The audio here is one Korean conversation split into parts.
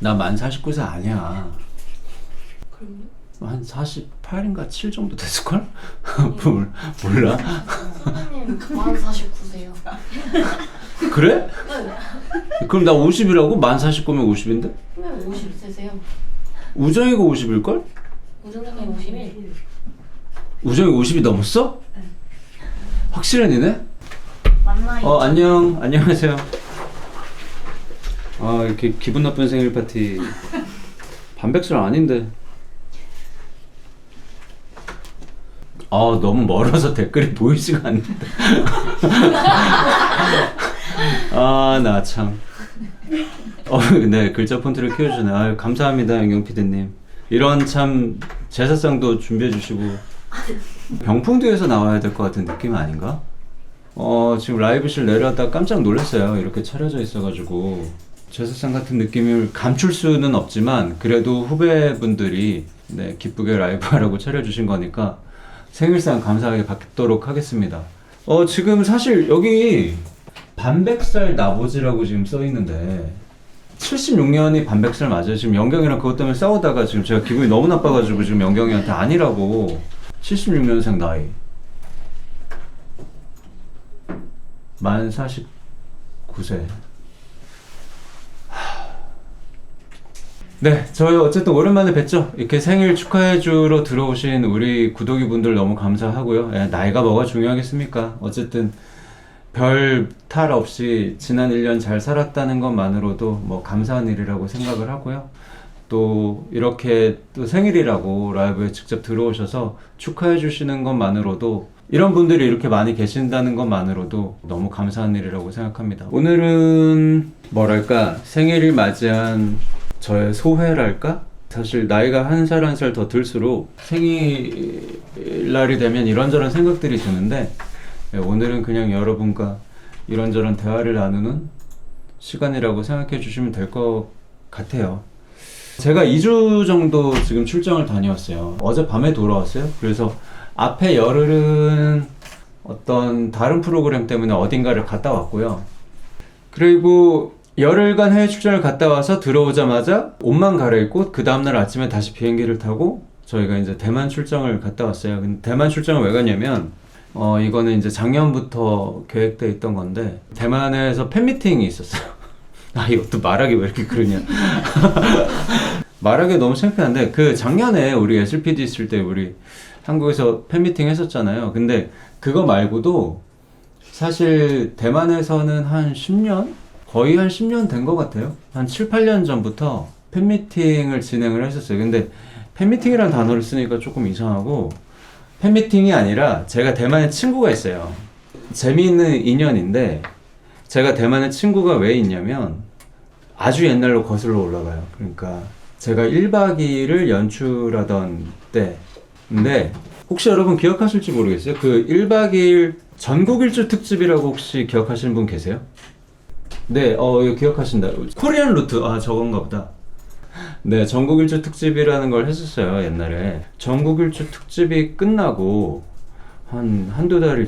나 만 49세 아니야. 그럼요? 한 48인가 7 정도 됐을걸? 몰라? 선생님 만 49세요. 그래? 네. 그럼 나 50이라고? 만 49면 50인데? 선생님 50세세요. 우정이가 50일걸? 우정장님 51. 우정이 50이 넘었어? 네. 확실한 니네? 만나요. 안녕하세요. 이렇게 기분 나쁜 생일 파티. 반백살 아닌데. 너무 멀어서 댓글이 보이지가 않는데. 나 참. 네, 글자 폰트를 키워주네. 감사합니다, 영경 PD님. 이런 참 제사상도 준비해주시고. 병풍도에서 나와야 될 것 같은 느낌 아닌가? 지금 라이브실 내려왔다 깜짝 놀랐어요. 이렇게 차려져 있어가지고. 제사상 같은 느낌을 감출 수는 없지만, 그래도 후배분들이 네, 기쁘게 라이브 하라고 차려주신 거니까, 생일상 감사하게 받도록 하겠습니다. 지금 사실 여기 반백살 나보지라고 지금 써있는데 76년이 반백살 맞아요. 지금 영경이랑 그것 때문에 싸우다가 지금 제가 기분이 너무 나빠가지고 지금 영경이한테 아니라고. 76년생 나이 만 49세. 네, 저희 어쨌든 오랜만에 뵀죠. 이렇게 생일 축하해주러 들어오신 우리 구독이 분들 너무 감사하고요. 나이가 뭐가 중요하겠습니까? 어쨌든 별 탈 없이 지난 1년 잘 살았다는 것만으로도 뭐 감사한 일이라고 생각을 하고요. 또 이렇게 또 생일이라고 라이브에 직접 들어오셔서 축하해 주시는 것만으로도, 이런 분들이 이렇게 많이 계신다는 것만으로도 너무 감사한 일이라고 생각합니다. 오늘은 뭐랄까, 생일을 맞이한 저의 소회랄까? 사실 나이가 한 살 한 살 더 들수록 생일날이 되면 이런저런 생각들이 드는데, 오늘은 그냥 여러분과 이런저런 대화를 나누는 시간이라고 생각해 주시면 될 것 같아요. 제가 2주 정도 지금 출장을 다녀왔어요. 어젯밤에 돌아왔어요. 그래서 앞에 열흘은 어떤 다른 프로그램 때문에 어딘가를 갔다 왔고요. 그리고 열흘간 해외 출장을 갔다 와서 들어오자마자 옷만 갈아입고 그 다음날 아침에 다시 비행기를 타고 저희가 이제 대만 출장을 갔다 왔어요. 근데 대만 출장을 왜 갔냐면 이거는 이제 작년부터 계획돼 있던 건데, 대만에서 팬미팅이 있었어요. 이것도 말하기 왜 이렇게 그러냐. 말하기 너무 창피한데, 그 작년에 우리 SLPD 있을 때 우리 한국에서 팬미팅 했었잖아요. 근데 그거 말고도 사실 대만에서는 한 10년? 거의 한 10년 된 것 같아요. 한 7, 8년 전부터 팬미팅을 진행을 했었어요. 근데 팬미팅이라는 단어를 쓰니까 조금 이상하고, 팬미팅이 아니라 제가 대만에 친구가 있어요. 재미있는 인연인데, 제가 대만에 친구가 왜 있냐면 아주 옛날로 거슬러 올라가요. 그러니까 제가 1박 2일을 연출하던 때인데, 혹시 여러분 기억하실지 모르겠어요. 그 1박 2일 전국 일주 특집이라고 혹시 기억하시는 분 계세요? 네, 이거 기억하신다. 코리안 루트, 저건가 보다. 네, 전국 일주 특집이라는 걸 했었어요, 옛날에. 전국 일주 특집이 끝나고 한두 달이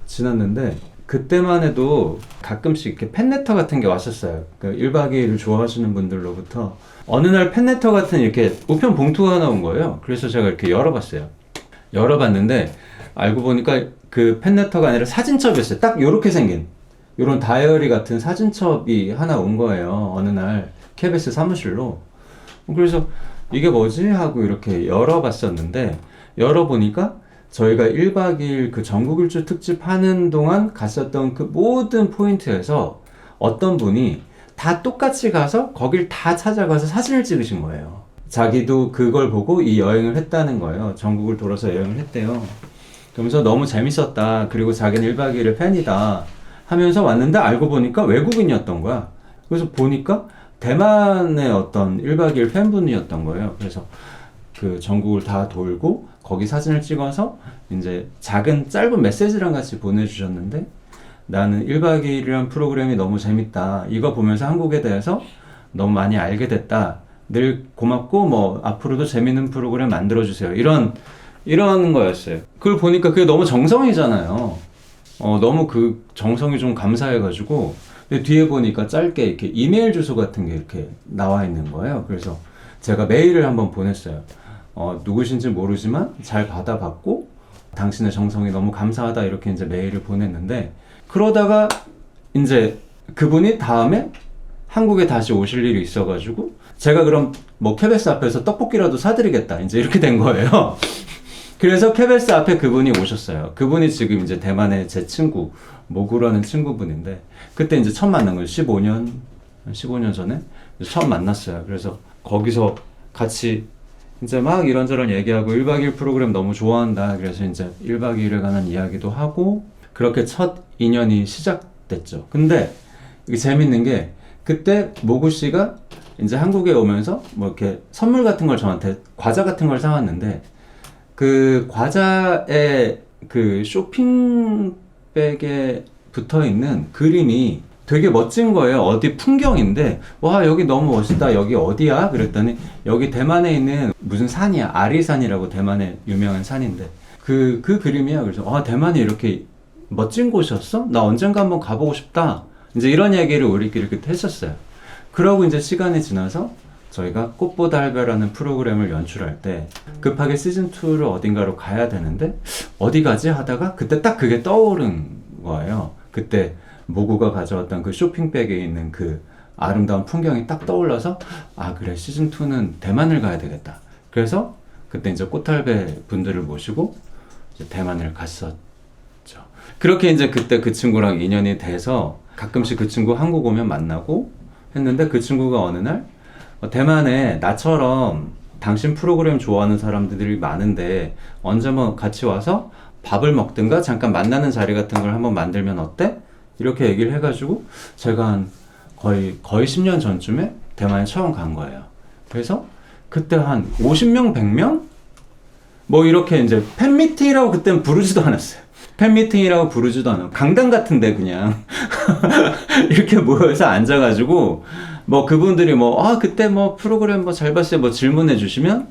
지났는데, 그때만 해도 가끔씩 이렇게 팬레터 같은 게 왔었어요. 그 1박 2일을 좋아하시는 분들로부터. 어느 날 팬레터 같은 이렇게 우편 봉투가 나온 거예요. 그래서 제가 이렇게 열어봤어요. 열어봤는데, 알고 보니까 그 팬레터가 아니라 사진첩이었어요. 딱 요렇게 생긴. 요런 다이어리 같은 사진첩이 하나 온 거예요. 어느 날 KBS 사무실로. 그래서 이게 뭐지? 하고 이렇게 열어봤었는데, 열어보니까 저희가 1박 2일 그 전국 일주 특집 하는 동안 갔었던 그 모든 포인트에서 어떤 분이 다 똑같이 가서 거길 다 찾아가서 사진을 찍으신 거예요. 자기도 그걸 보고 이 여행을 했다는 거예요. 전국을 돌아서 여행을 했대요. 그러면서 너무 재밌었다. 그리고 자기는 1박 2일의 팬이다 하면서 왔는데, 알고 보니까 외국인이었던 거야. 그래서 보니까 대만의 어떤 1박 2일 팬분이었던 거예요. 그래서 그 전국을 다 돌고 거기 사진을 찍어서 이제 작은 짧은 메시지랑 같이 보내주셨는데, 나는 1박 2일이란 프로그램이 너무 재밌다. 이거 보면서 한국에 대해서 너무 많이 알게 됐다. 늘 고맙고 뭐 앞으로도 재밌는 프로그램 만들어주세요. 이런 거였어요. 그걸 보니까 그게 너무 정성이잖아요. 너무 그 정성이 좀 감사해가지고 근데 뒤에 보니까 짧게 이렇게 이메일 주소 같은 게 이렇게 나와 있는 거예요. 그래서 제가 메일을 한번 보냈어요. 누구신지 모르지만 잘 받아봤고 당신의 정성이 너무 감사하다 이렇게 이제 메일을 보냈는데 그러다가 이제 그분이 다음에 한국에 다시 오실 일이 있어가지고 제가 그럼 뭐 KBS 앞에서 떡볶이라도 사드리겠다 이제 이렇게 된 거예요. 그래서 KBS 앞에 그분이 오셨어요. 그분이 지금 이제 대만의 제 친구 모구라는 친구분인데 그때 이제 처음 만난 거예요. 15년 전에 처음 만났어요. 그래서 거기서 같이 이제 막 이런저런 얘기하고 1박 2일 프로그램 너무 좋아한다. 그래서 이제 1박 2일에 관한 이야기도 하고 그렇게 첫 인연이 시작됐죠. 근데 이게 재밌는 게 그때 모구 씨가 이제 한국에 오면서 뭐 이렇게 선물 같은 걸 저한테 과자 같은 걸 사왔는데 그 과자에 그 쇼핑백에 붙어 있는 그림이 되게 멋진 거예요. 어디 풍경인데 와 여기 너무 멋있다. 여기 어디야? 그랬더니 여기 대만에 있는 무슨 산이야. 아리산이라고 대만의 유명한 산인데 그 그림이야. 그래서 대만이 이렇게 멋진 곳이었어? 나 언젠가 한번 가보고 싶다. 이제 이런 얘기를 우리끼리 그때 했었어요. 그러고 이제 시간이 지나서 저희가 꽃보다 할배라는 프로그램을 연출할 때 급하게 시즌2를 어딘가로 가야 되는데 어디 가지 하다가 그때 딱 그게 떠오른 거예요. 그때 모구가 가져왔던 그 쇼핑백에 있는 그 아름다운 풍경이 딱 떠올라서 그래 시즌2는 대만을 가야 되겠다. 그래서 그때 이제 꽃할배 분들을 모시고 이제 대만을 갔었죠. 그렇게 이제 그때 그 친구랑 인연이 돼서 가끔씩 그 친구 한국 오면 만나고 했는데 그 친구가 어느 날 대만에 나처럼 당신 프로그램 좋아하는 사람들이 많은데 언제 한번 같이 와서 밥을 먹든가 잠깐 만나는 자리 같은 걸 한번 만들면 어때? 이렇게 얘기를 해가지고 제가 한 거의 10년 전쯤에 대만에 처음 간 거예요. 그래서 그때 한 50명, 100명? 뭐 이렇게 이제 팬미팅이라고 그때는 부르지도 않았어요. 팬미팅이라고 부르지도 않았고 강당 같은데 그냥 이렇게 모여서 앉아가지고 뭐 그분들이 그때 뭐 프로그램 뭐 잘 봤어요 뭐 질문해 주시면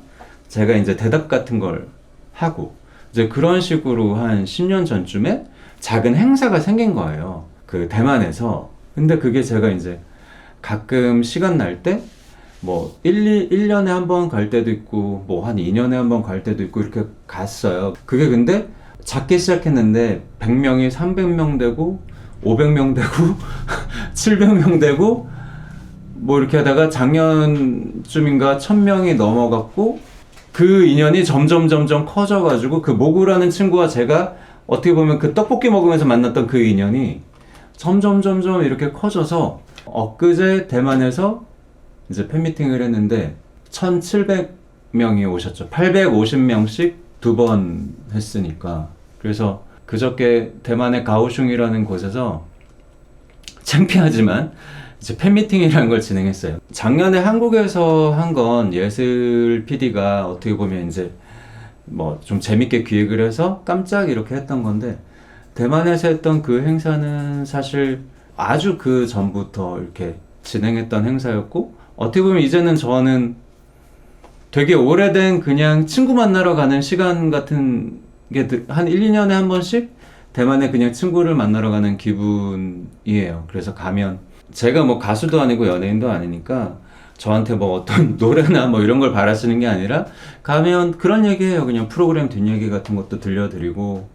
제가 이제 대답 같은 걸 하고 이제 그런 식으로 한 10년 전쯤에 작은 행사가 생긴 거예요. 그 대만에서. 근데 그게 제가 이제 가끔 시간 날 때 뭐 1년에 한 번 갈 때도 있고 뭐 한 2년에 한 번 갈 때도 있고 이렇게 갔어요. 그게 근데 작게 시작했는데 100명이 300명 되고 500명 되고 700명 되고 뭐 이렇게 하다가 작년쯤인가 1000명이 넘어갔고 그 인연이 점점 커져가지고 그 모구라는 친구와 제가 어떻게 보면 그 떡볶이 먹으면서 만났던 그 인연이 점점 이렇게 커져서 엊그제 대만에서 이제 팬미팅을 했는데 1700명이 오셨죠. 850명씩 2번 했으니까. 그래서 그저께 대만의 가오슝이라는 곳에서 창피하지만 이제 팬미팅이라는 걸 진행했어요. 작년에 한국에서 한 건 예슬 PD가 어떻게 보면 이제 뭐 좀 재밌게 기획을 해서 깜짝 이렇게 했던 건데 대만에서 했던 그 행사는 사실 아주 그 전부터 이렇게 진행했던 행사였고 어떻게 보면 이제는 저는 되게 오래된 그냥 친구 만나러 가는 시간 같은 게 한 1, 2년에 한 번씩 대만에 그냥 친구를 만나러 가는 기분이에요. 그래서 가면 제가 뭐 가수도 아니고 연예인도 아니니까 저한테 뭐 어떤 노래나 뭐 이런 걸 바라시는 게 아니라 가면 그런 얘기해요. 그냥 프로그램 뒷얘기 같은 것도 들려드리고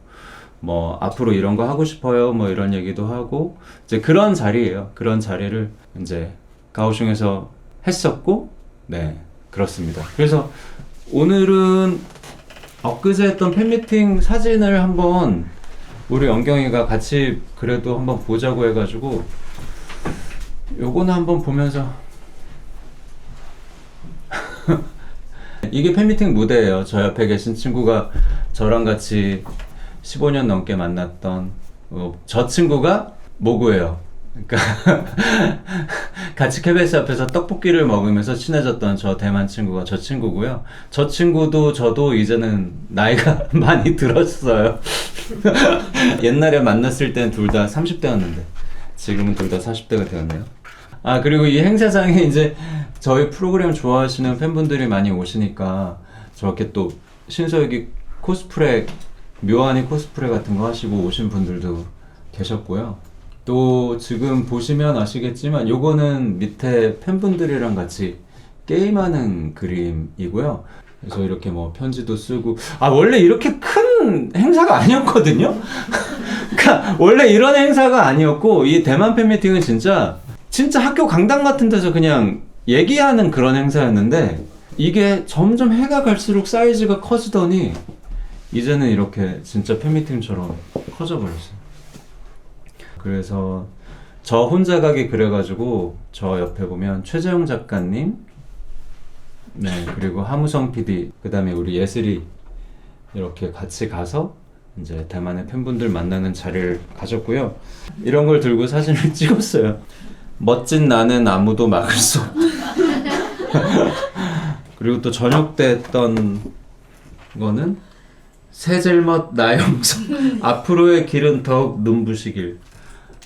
뭐 앞으로 이런 거 하고 싶어요 뭐 이런 얘기도 하고 이제 그런 자리예요. 그런 자리를 이제 가오슝에서 했었고 네 그렇습니다. 그래서 오늘은 엊그제 했던 팬미팅 사진을 한번 우리 영경이가 같이 그래도 한번 보자고 해가지고 요거는 한번 보면서 이게 팬미팅 무대예요. 저 옆에 계신 친구가 저랑 같이 15년 넘게 만났던 저 친구가 모구예요. 그러니까 같이 KBS 앞에서 떡볶이를 먹으면서 친해졌던 저 대만 친구가 저 친구고요. 저 친구도 저도 이제는 나이가 많이 들었어요. 옛날에 만났을 땐 둘 다 30대였는데 지금은 둘 다 40대가 되었네요. 그리고 이 행사장에 이제 저희 프로그램 좋아하시는 팬분들이 많이 오시니까 저렇게 또 신서유기 코스프레 묘한이 코스프레 같은 거 하시고 오신 분들도 계셨고요. 또 지금 보시면 아시겠지만 요거는 밑에 팬분들이랑 같이 게임하는 그림이고요. 그래서 이렇게 뭐 편지도 쓰고 원래 이렇게 큰 행사가 아니었거든요. 그러니까 원래 이런 행사가 아니었고 이 대만 팬미팅은 진짜 학교 강당 같은 데서 그냥 얘기하는 그런 행사였는데 이게 점점 해가 갈수록 사이즈가 커지더니 이제는 이렇게 진짜 팬미팅처럼 커져 버렸어요. 그래서 저 혼자 가기 그래가지고 저 옆에 보면 최재형 작가님, 네 그리고 하무성 PD, 그 다음에 우리 예슬이 이렇게 같이 가서 이제 대만의 팬분들 만나는 자리를 가졌고요. 이런 걸 들고 사진을 찍었어요. 멋진 나는 아무도 막을 수 없다. 그리고 또 저녁 때 했던 거는 세젤멋 나영석 앞으로의 길은 더욱 눈부시길.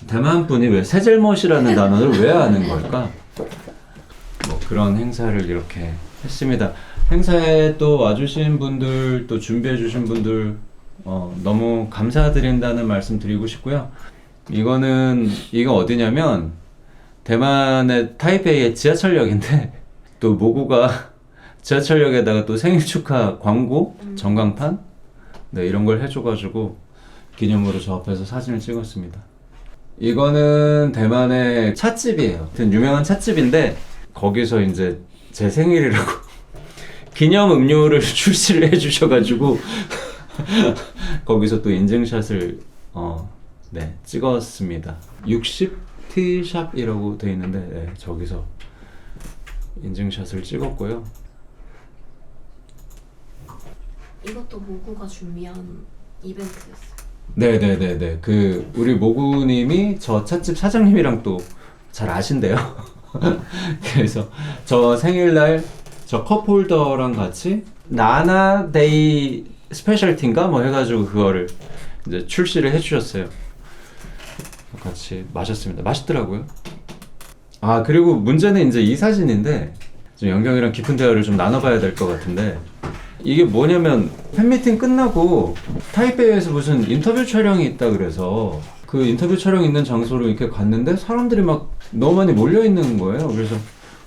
대만 분이 왜 세젤멋이라는 단어를 왜 아는 걸까? 뭐 그런 행사를 이렇게 했습니다. 행사에 또 와주신 분들, 또 준비해주신 분들 너무 감사드린다는 말씀 드리고 싶고요. 이거 어디냐면 대만의 타이페이의 지하철역인데 또 모구가 지하철역에다가 또 생일 축하 광고 전광판 네 이런 걸 해줘가지고 기념으로 저 앞에서 사진을 찍었습니다. 이거는 대만의 찻집이에요. 하여튼 유명한 찻집인데 거기서 이제 제 생일이라고 기념 음료를 출시를 해주셔가지고 거기서 또 인증샷을 네 찍었습니다. 60T샵이라고 돼 있는데 네, 저기서 인증샷을 찍었고요. 이것도 모구가 준비한 이벤트였어요. 네네네네. 그 우리 모구님이 저 찻집 사장님이랑 또 잘 아신대요. 그래서 저 생일날 저 컵홀더랑 같이 나나데이 스페셜티인가 뭐 해가지고 그거를 이제 출시를 해주셨어요. 같이 마셨습니다. 맛있더라고요. 그리고 문제는 이제 이 사진인데 좀 영경이랑 깊은 대화를 좀 나눠봐야 될 것 같은데 이게 뭐냐면 팬미팅 끝나고 타이베이에서 무슨 인터뷰 촬영이 있다 그래서 그 인터뷰 촬영 있는 장소로 이렇게 갔는데 사람들이 막 너무 많이 몰려 있는 거예요. 그래서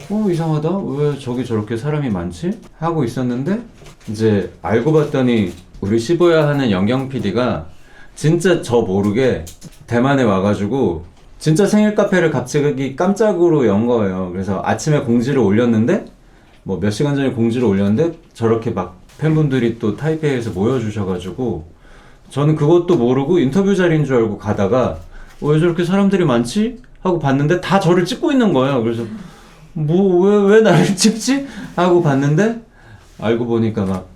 이상하다, 왜 저기 저렇게 사람이 많지? 하고 있었는데 이제 알고 봤더니 우리 시부야 하는 영경 PD가 진짜 저 모르게 대만에 와가지고 진짜 생일 카페를 갑자기 깜짝으로 연 거예요. 그래서 아침에 공지를 올렸는데 뭐 몇 시간 전에 공지를 올렸는데 저렇게 막 팬분들이 또 타이페이에서 모여주셔가지고 저는 그것도 모르고 인터뷰 자리인 줄 알고 가다가 왜 저렇게 사람들이 많지? 하고 봤는데 다 저를 찍고 있는 거예요. 그래서 왜 나를 찍지? 하고 봤는데 알고 보니까 막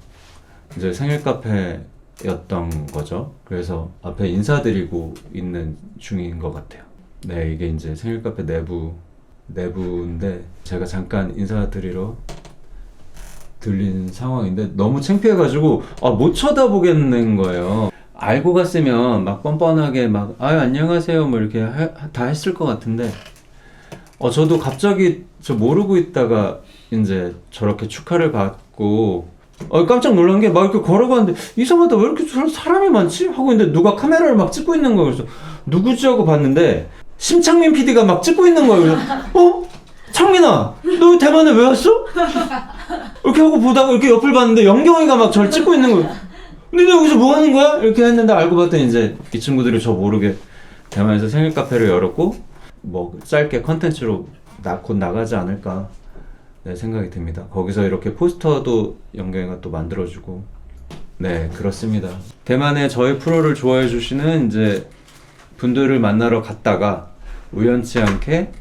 이제 생일 카페였던 거죠. 그래서 앞에 인사드리고 있는 중인 것 같아요. 네, 이게 이제 생일 카페 내부인데 제가 잠깐 인사드리러 들린 상황인데 너무 창피해가지고 못 쳐다보겠는 거예요. 알고 갔으면 막 뻔뻔하게 막 안녕하세요 뭐 이렇게 다 했을 것 같은데 저도 갑자기 저 모르고 있다가 이제 저렇게 축하를 받고 깜짝 놀란 게 막 이렇게 걸어가는데 이상하다, 왜 이렇게 사람이 많지? 하고 있는데 누가 카메라를 막 찍고 있는 거예요. 그래서 누구지 하고 봤는데 심창민 PD가 막 찍고 있는 거예요. 그래서 창민아, 너 대만에 왜 왔어? 이렇게 하고 보다가 이렇게 옆을 봤는데 영경이가 막 저를 찍고 있는 거예요. 근데 너 여기서 뭐 하는 거야? 이렇게 했는데 알고 봤더니 이제 이 친구들이 저 모르게 대만에서 생일 카페를 열었고 뭐 짧게 컨텐츠로 곧 나가지 않을까 네, 생각이 듭니다. 거기서 이렇게 포스터도 영경이가 또 만들어주고 네 그렇습니다. 대만에 저희 프로를 좋아해 주시는 이제 분들을 만나러 갔다가 우연치 않게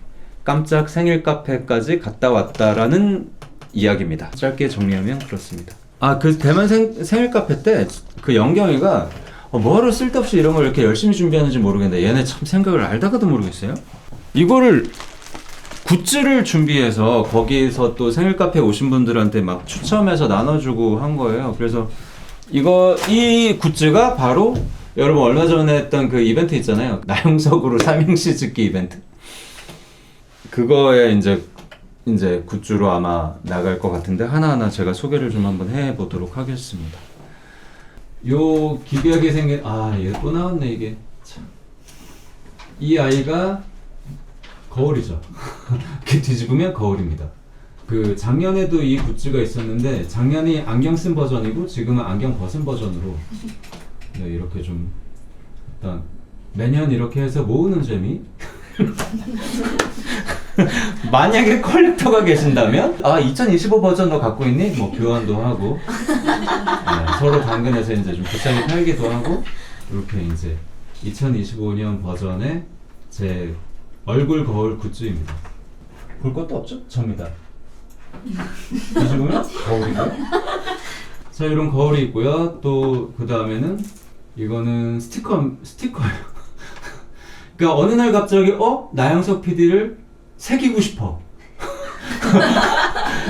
깜짝 생일 카페까지 갔다 왔다라는 이야기입니다. 짧게 정리하면 그렇습니다. 그 대만 생일 카페 때 그 영경이가 뭐하러 쓸데없이 이런 걸 이렇게 열심히 준비하는지 모르겠는데 얘네 참 생각을 알다가도 모르겠어요. 이거를 굿즈를 준비해서 거기서 또 생일 카페 오신 분들한테 막 추첨해서 나눠주고 한 거예요. 그래서 이 굿즈가 바로 여러분 얼마 전에 했던 그 이벤트 있잖아요. 나영석으로 삼행시 짓기 이벤트. 그거에 이제 굿즈로 아마 나갈 것 같은데 하나하나 제가 소개를 좀 한번 해보도록 하겠습니다. 요 기괴하게 생긴 얘 또 나왔네 이게 참. 이 아이가 거울이죠. 이렇게 뒤집으면 거울입니다. 그 작년에도 이 굿즈가 있었는데 작년이 안경 쓴 버전이고 지금은 안경 벗은 버전으로 네, 이렇게 좀 일단 매년 이렇게 해서 모으는 재미. 만약에 컬렉터가 계신다면 2025 버전 너 갖고 있니? 뭐 교환도 하고 네, 서로 당근해서 이제 좀 비싸게 팔기도 하고 이렇게 이제 2025년 버전의 제 얼굴 거울 굿즈입니다. 볼 것도 없죠? 접니다. 뒤집으면 거울이고요. 자, 이런 거울이 있고요. 또 그 다음에는 이거는 스티커예요. 그러니까 어느 날 갑자기 나영석 PD를 새기고 싶어.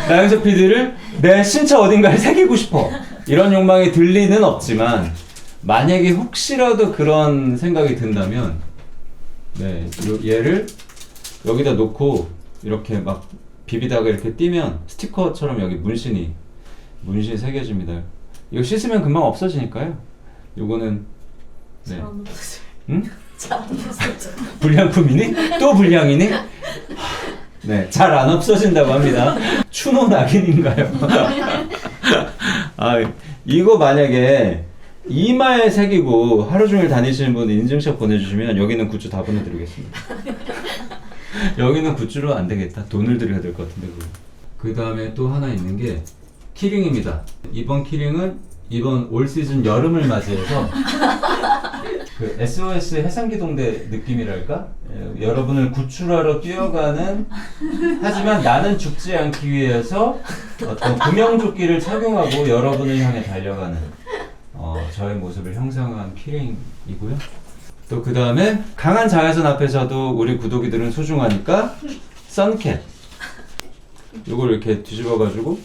나영석 PD를 내 신체 어딘가에 새기고 싶어. 이런 욕망이 들 리는 없지만 만약에 혹시라도 그런 생각이 든다면 네, 얘를 여기다 놓고 이렇게 막 비비다가 이렇게 띄면 스티커처럼 여기 문신이 새겨집니다. 이거 씻으면 금방 없어지니까요. 요거는 네. 잘안 없어져. 응? 잘안 없어져. 불량품이니? 또 불량이니? 네, 잘 안 없어진다고 합니다. 추노 낙인인가요? 이거 만약에 이마에 새기고 하루 종일 다니시는 분 인증샷 보내주시면 여기는 굿즈 다 보내드리겠습니다. 여기는 굿즈로 안 되겠다. 돈을 들여야 될 것 같은데. 그 다음에 또 하나 있는 게 키링입니다. 이번 키링은 이번 올 시즌 여름을 맞이해서 그 SOS 해상기동대 느낌이랄까? 여러분을 구출하러 뛰어가는 하지만 나는 죽지 않기 위해서 어떤 구명조끼를 착용하고 여러분을 향해 달려가는 저의 모습을 형상한 키링이고요. 또 그 다음에 강한 자외선 앞에서도 우리 구독이들은 소중하니까 선캡. 이걸 이렇게 뒤집어가지고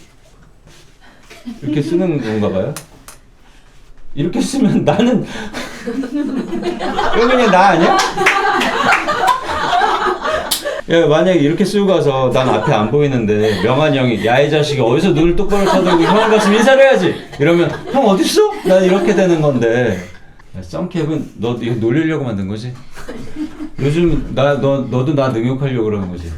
이렇게 쓰는 건가 봐요. 이렇게 쓰면 나는 이거 그냥 나 아니야? 야, 만약에 이렇게 쓰고 가서 난 앞에 안 보이는데 명환이 형이 야 이 자식이 어디서 눈을 똑바로 쳐들고 형을 봤으면 인사를 해야지 이러면 형 어딨어? 난 이렇게 되는 건데 썬캡은 너 이거 놀리려고 만든 거지? 요즘 너도 나 능욕하려고 그러는 거지?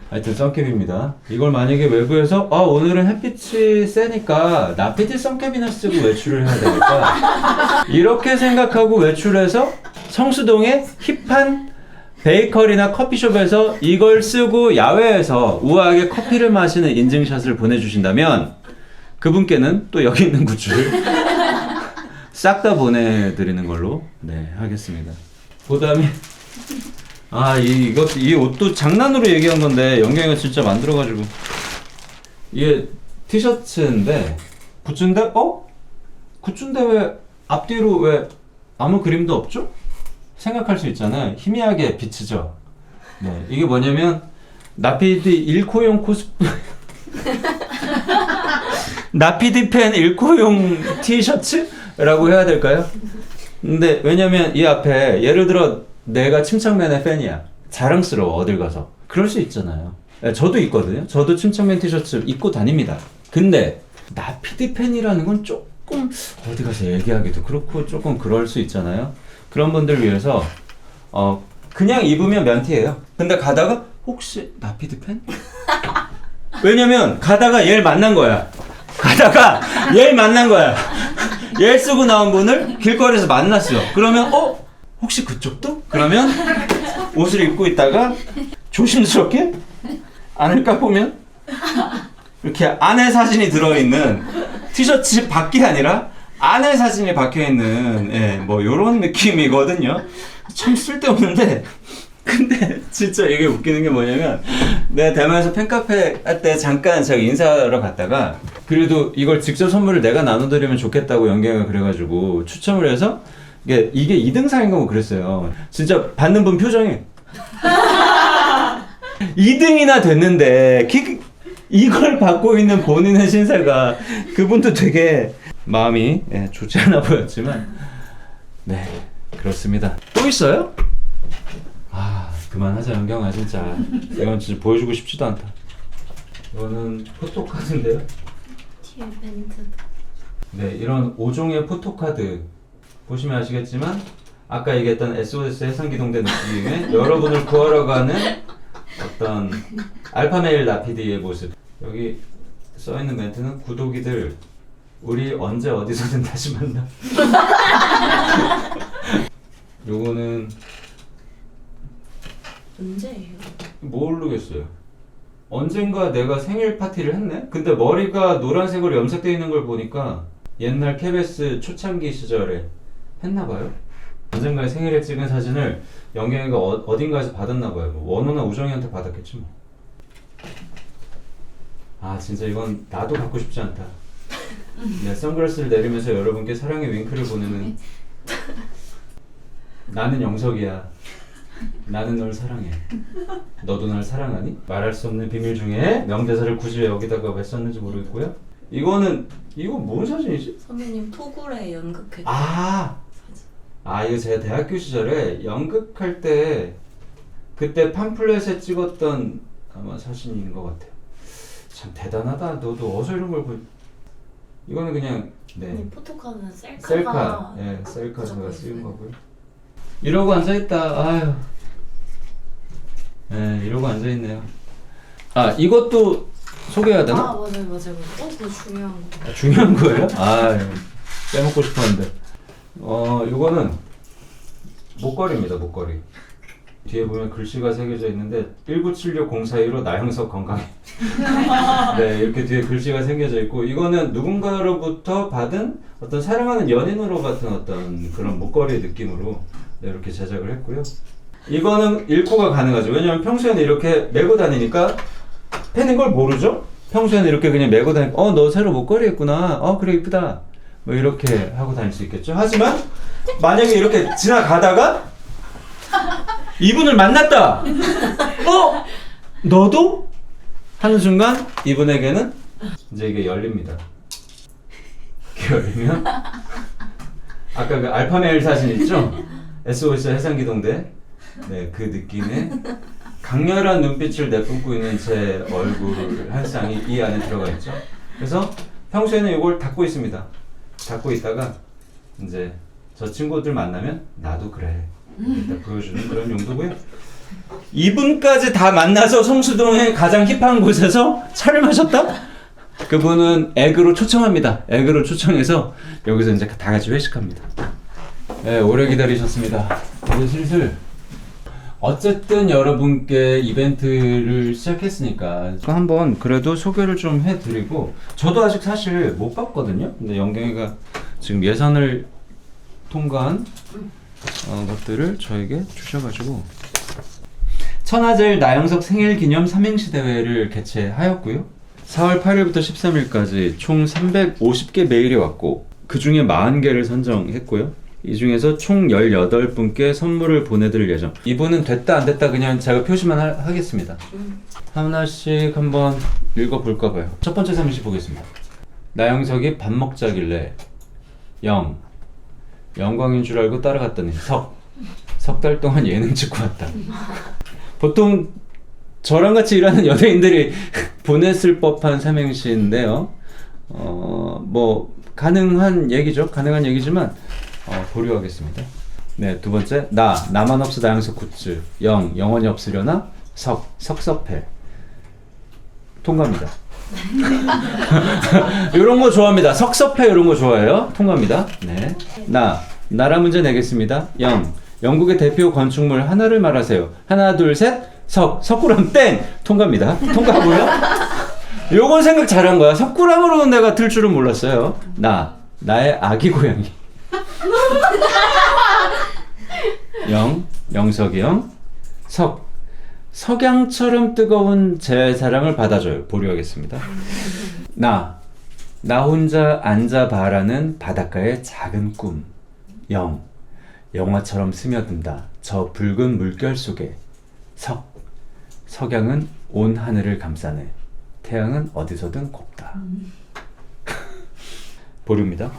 하여튼 썬캡입니다. 이걸 만약에 외부에서 오늘은 햇빛이 세니까 나피디 썬캡이나 쓰고 외출을 해야 되니까 이렇게 생각하고 외출해서 성수동의 힙한 베이커리나 커피숍에서 이걸 쓰고 야외에서 우아하게 커피를 마시는 인증샷을 보내주신다면 그분께는 또 여기 있는 굿즈를 싹 다 보내드리는 걸로 네 하겠습니다. 그 다음에 이 옷도 장난으로 얘기한 건데 영경이가 진짜 만들어가지고 이게 티셔츠인데 굿즈인데 굿즈인데 왜 앞뒤로 왜 아무 그림도 없죠? 생각할 수 있잖아요. 희미하게 비치죠. 네, 이게 뭐냐면 나피디 일코용 코스프레 나피디 팬 일코용 티셔츠라고 해야 될까요? 근데 왜냐면 이 앞에 예를 들어 내가 침착맨의 팬이야. 자랑스러워 어딜 가서. 그럴 수 있잖아요. 저도 있거든요. 저도 침착맨 티셔츠 입고 다닙니다. 근데 나피디 팬이라는 건 조금 어디 가서 얘기하기도 그렇고 조금 그럴 수 있잖아요. 그런 분들 위해서 그냥 입으면 면티예요. 근데 가다가 혹시 나피디 팬? 왜냐면 가다가 얘를 만난 거야. 얘 쓰고 나온 분을 길거리에서 만났어. 그러면 혹시 그쪽도? 그러면 옷을 입고 있다가 조심스럽게 안을 까보면 이렇게 안에 사진이 들어있는 티셔츠 밖이 아니라 안에 사진이 박혀있는 뭐 요런 느낌이거든요. 참 쓸데없는데 근데 진짜 이게 웃기는 게 뭐냐면 내가 대만에서 팬카페 할 때 잠깐 제가 인사하러 갔다가 그래도 이걸 직접 선물을 내가 나눠드리면 좋겠다고 연경이가 그래가지고 추첨을 해서 이게 2등상인가 뭐 그랬어요. 진짜 받는 분 표정이 2등이나 됐는데 이걸 받고 있는 본인의 신세가 그분도 되게 마음이 좋지 않아 보였지만 네 그렇습니다. 또 있어요? 그만하자 연경아 진짜. 이건 진짜 보여주고 싶지도 않다. 이거는 포토카드인데요. 뒤에 밴드. 네 이런 5종의 포토카드 보시면 아시겠지만 아까 얘기했던 SOS 해상기동대 느낌의 여러분을 구하러 가는 어떤 알파메일 나피디의 모습. 여기 써있는 멘트는 구독이들 우리 언제 어디서든 다시 만나. 요거는 언제예요? 모르겠어요. 언젠가 내가 생일 파티를 했네? 근데 머리가 노란색으로 염색되어 있는 걸 보니까 옛날 KBS 초창기 시절에 했나봐요. 언젠가에 생일에 찍은 사진을 영경이가 어딘가에서 받았나봐요. 뭐 원호나 우정이한테 받았겠지 뭐. 아 진짜 이건 나도 갖고 싶지 않다. 네, 선글라스를 내리면서 여러분께 사랑의 윙크를 보내는 나는 영석이야. 나는 널 사랑해. 너도 날 사랑하니? 말할 수 없는 비밀 중에 명대사를 굳이 왜 여기다가 왜 썼는지 모르겠고요. 이거 뭔 사진이지? 선배님 토굴에 연극회 아 이거 제가 대학교 시절에 연극할 때 그때 팜플렛에 찍었던 아마 사진인 것 같아요. 참 대단하다. 너도 어디서 이런 걸 이거는 그냥 네 포토카드는 셀카가 셀카, 예, 셀카 제가 무조건 쓰는 있어요. 거고요. 이러고 앉아있다. 아유, 예, 이러고 앉아있네요. 아 이것도 소개해야 되나? 아 맞아요. 그거 중요한 거. 중요한 거예요? 아 빼먹고 싶었는데. 이거는 목걸이입니다. 목걸이. 뒤에 보면 글씨가 새겨져 있는데 1976-042로 나영석 건강해. 네, 이렇게 뒤에 글씨가 새겨져 있고 이거는 누군가로부터 받은 어떤 사랑하는 연인으로 같은 어떤 그런 목걸이 느낌으로 네, 이렇게 제작을 했고요. 이거는 읽고가 가능하죠. 왜냐면 평소에는 이렇게 메고 다니니까 팬인 걸 모르죠? 평소에는 이렇게 그냥 메고 다니까 너 새로 목걸이 했구나. 그래 이쁘다. 뭐 이렇게 하고 다닐 수 있겠죠. 하지만 만약에 이렇게 지나가다가 이분을 만났다. 너도? 하는 순간 이분에게는 이제 이게 열립니다. 이렇게 열리면 아까 그 알파메일 사진 있죠? SOS 해상기동대 네, 그 느낌의 강렬한 눈빛을 내뿜고 있는 제 얼굴 한 쌍이 이 안에 들어가 있죠. 그래서 평소에는 이걸 닫고 있습니다. 닫고 있다가 이제 저 친구들 만나면 나도 그래 일단 보여주는 그런 용도고요. 이분까지 다 만나서 성수동의 가장 힙한 곳에서 차를 마셨다? 그분은 액으로 초청합니다. 액으로 초청해서 여기서 이제 다 같이 회식합니다. 네, 오래 기다리셨습니다. 이제 슬슬 어쨌든 여러분께 이벤트를 시작했으니까 한번 그래도 소개를 좀 해드리고 저도 아직 사실 못 봤거든요. 근데 영경이가 지금 예산을 통과한 것들을 저에게 주셔가지고 천하제일 나영석 생일기념 삼행시 대회를 개최하였고요. 4월 8일부터 13일까지 총 350개 메일이 왔고 그 중에 40개를 선정했고요. 이 중에서 총 18분께 선물을 보내드릴 예정. 이분은 됐다 안 됐다 그냥 제가 표시만 하겠습니다. 하나씩 한번 읽어볼까 봐요. 첫 번째 삼행시 보겠습니다. 나영석이 밥 먹자길래 영광인 줄 알고 따라갔더니 석 달 동안 예능 찍고 왔다. 보통 저랑 같이 일하는 연예인들이 보냈을 법한 삼행시인데요. 뭐 가능한 얘기죠. 가능한 얘기지만 보류하겠습니다. 네, 두 번째 나만 없어 나영석 굿즈 영원히 없으려나 석섭해 통과입니다. 이런 거 좋아합니다. 석섭해 이런 거 좋아해요. 통과입니다. 네, 나라 문제 내겠습니다. 영국의 대표 건축물 하나를 말하세요. 하나 둘 셋 석굴암 땡 통과입니다. 통과하고요. 요건 생각 잘한 거야. 석굴암으로 내가 들 줄은 몰랐어요. 나의 아기 고양이 영석이 석양처럼 뜨거운 제 사랑을 받아줘요. 보류하겠습니다. 나 혼자 앉아 바라는 바닷가의 작은 꿈 영화처럼 스며든다 저 붉은 물결 속에 석양은 온 하늘을 감싸네 태양은 어디서든 곱다. 보류입니다.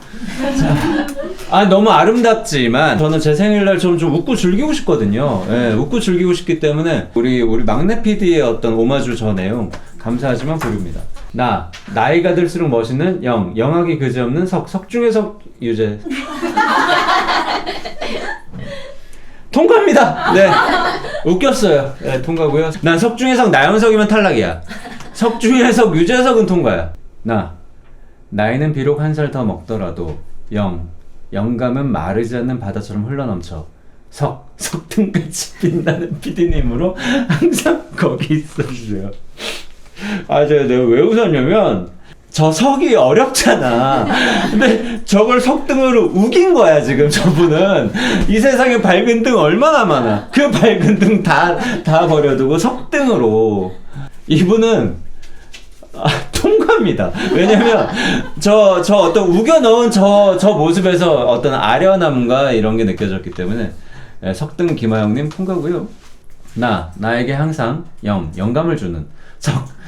너무 아름답지만 저는 제 생일날 좀 웃고 즐기고 싶거든요. 예, 웃고 즐기고 싶기 때문에 우리 막내 PD의 어떤 오마주 저 내용 감사하지만 보류입니다. 나이가 들수록 멋있는 영악이 그지없는 석 중에 석 유재. 통과입니다. 네. 웃겼어요. 네, 통과고요. 난 석중해석 나영석이면 탈락이야. 석중해석 유재석은 통과야. 나이는 비록 한 살 더 먹더라도 영감은 마르지 않는 바다처럼 흘러넘쳐 석등같이 빛나는 PD님으로 항상 거기 있어주세요. 내가 왜 웃었냐면 저 석이 어렵잖아. 근데 저걸 석등으로 우긴 거야 지금 저분은. 이 세상에 밝은 등 얼마나 많아. 그 밝은 등 다 버려두고 석등으로. 이분은 통과입니다. 왜냐면 저 어떤 우겨 넣은 저 모습에서 어떤 아련함과 이런 게 느껴졌기 때문에 석등 김하영님 통과고요. 나에게 항상 영감을 주는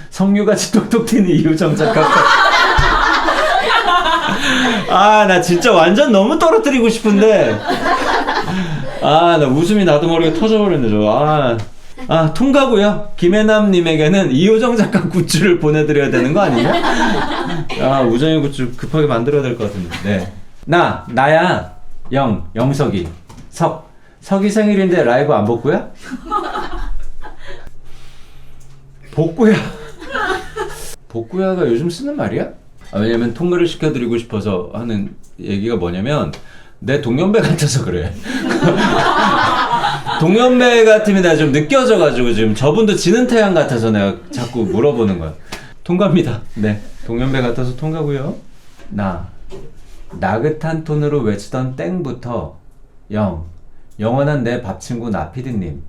석류같이 똑똑 튀는 이유정 작가. 나 진짜 완전 너무 떨어뜨리고 싶은데 나 웃음이 나도 모르게 터져버렸네 저거. 통과고요. 김혜남님에게는 이효정 작가 굿즈를 보내드려야 되는 거 아니냐? 우정이 굿즈 급하게 만들어야 될 것 같은데. 네. 나야 영석이 석이 생일인데 라이브 안 복구야? 복구야가 요즘 쓰는 말이야? 왜냐면 통과를 시켜드리고 싶어서 하는 얘기가 뭐냐면 내 동년배 같아서 그래. 동년배 같으면 내가 좀 느껴져가지고 지금 저분도 지는 태양 같아서 내가 자꾸 물어보는 거야. 통과입니다. 네, 동년배 같아서 통과고요. 나긋한 톤으로 외치던 땡부터 영원한 내 밥친구 나피디님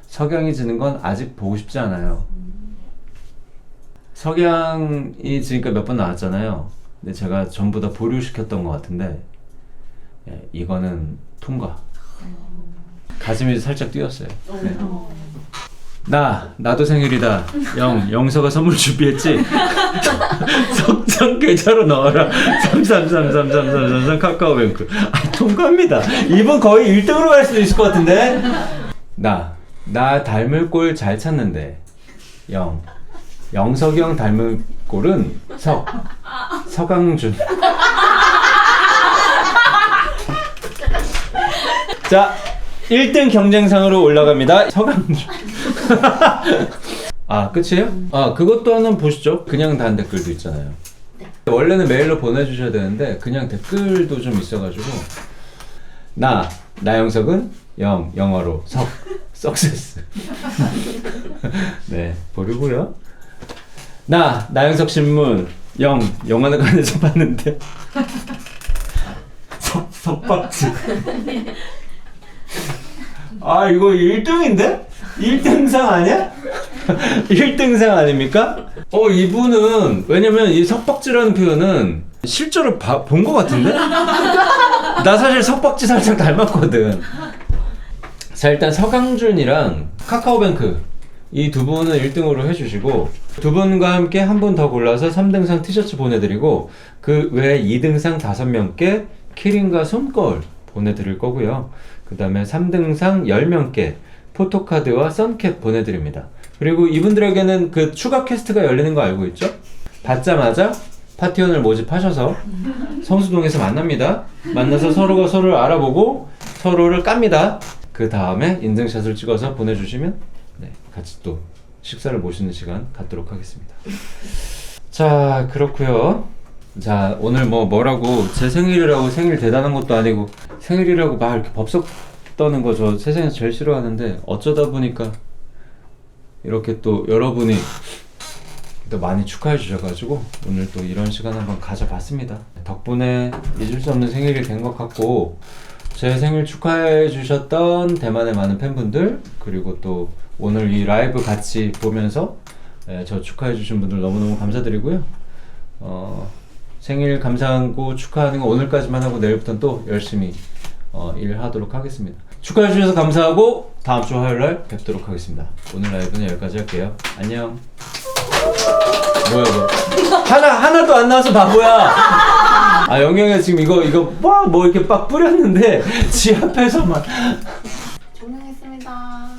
석양이 지는 건 아직 보고 싶지 않아요. 석양이 지니까 몇 번 나왔잖아요. 근데 제가 전부 다 보류시켰던 것 같은데 이거는 통과. 가슴이 살짝 뛰었어요. 네. 나도 생일이다. 영서가 선물 준비했지? 석장 계좌로 넣어라. 33333333 카카오뱅크. 통과입니다. 이분 거의 1등으로 갈 수도 있을 것 같은데. 나 닮을 꼴 잘 찾는데 영석이 형 닮은 꼴은 서강준. 자, 1등 경쟁상으로 올라갑니다. 서강준. 끝이에요? 그것도 하나 보시죠. 그냥 단 댓글도 있잖아요. 원래는 메일로 보내주셔야 되는데 그냥 댓글도 좀 있어가지고 나영석은 영어로 석세스. 네, 보려고요. 나영석 신문 영화관에서 봤는데 석박지. 이거 1등인데? 1등상 아니야? 1등상 아닙니까? 이분은 왜냐면 이 석박지라는 표현은 실제로 본 것 같은데? 나 사실 석박지 살짝 닮았거든. 자, 일단 서강준이랑 카카오뱅크 이 두 분은 1등으로 해주시고 두 분과 함께 한 분 더 골라서 3등상 티셔츠 보내드리고 그 외에 2등상 5명께 키링과 손걸 보내드릴 거고요. 그 다음에 3등상 10명께 포토카드와 선캡 보내드립니다. 그리고 이분들에게는 그 추가 퀘스트가 열리는 거 알고 있죠? 받자마자 파티원을 모집하셔서 성수동에서 만납니다. 만나서 서로가 서로를 알아보고 서로를 깝니다. 그 다음에 인증샷을 찍어서 보내주시면 같이 또 식사를 모시는 시간 갖도록 하겠습니다. 자, 그렇고요. 자, 오늘 뭐라고 제 생일이라고 생일 대단한 것도 아니고 생일이라고 막 이렇게 법석 떠는 거 저 세상에서 제일 싫어하는데 어쩌다 보니까 이렇게 또 여러분이 또 많이 축하해 주셔가지고 오늘 또 이런 시간 한번 가져봤습니다. 덕분에 잊을 수 없는 생일이 된 것 같고 제 생일 축하해 주셨던 대만의 많은 팬분들 그리고 또 오늘 이 라이브 같이 보면서 저 축하해 주신 분들 너무너무 감사드리고요. 생일 감사하고 축하하는 거 오늘까지만 하고 내일부터는 또 열심히 일하도록 하겠습니다. 축하해 주셔서 감사하고 다음 주 화요일날 뵙도록 하겠습니다. 오늘 라이브는 여기까지 할게요. 안녕. 뭐야 이거 하나도 안 나와서 바보야. 영영이가 지금 이거 뭐 이렇게 빡 뿌렸는데 지 앞에서만. 종료했습니다.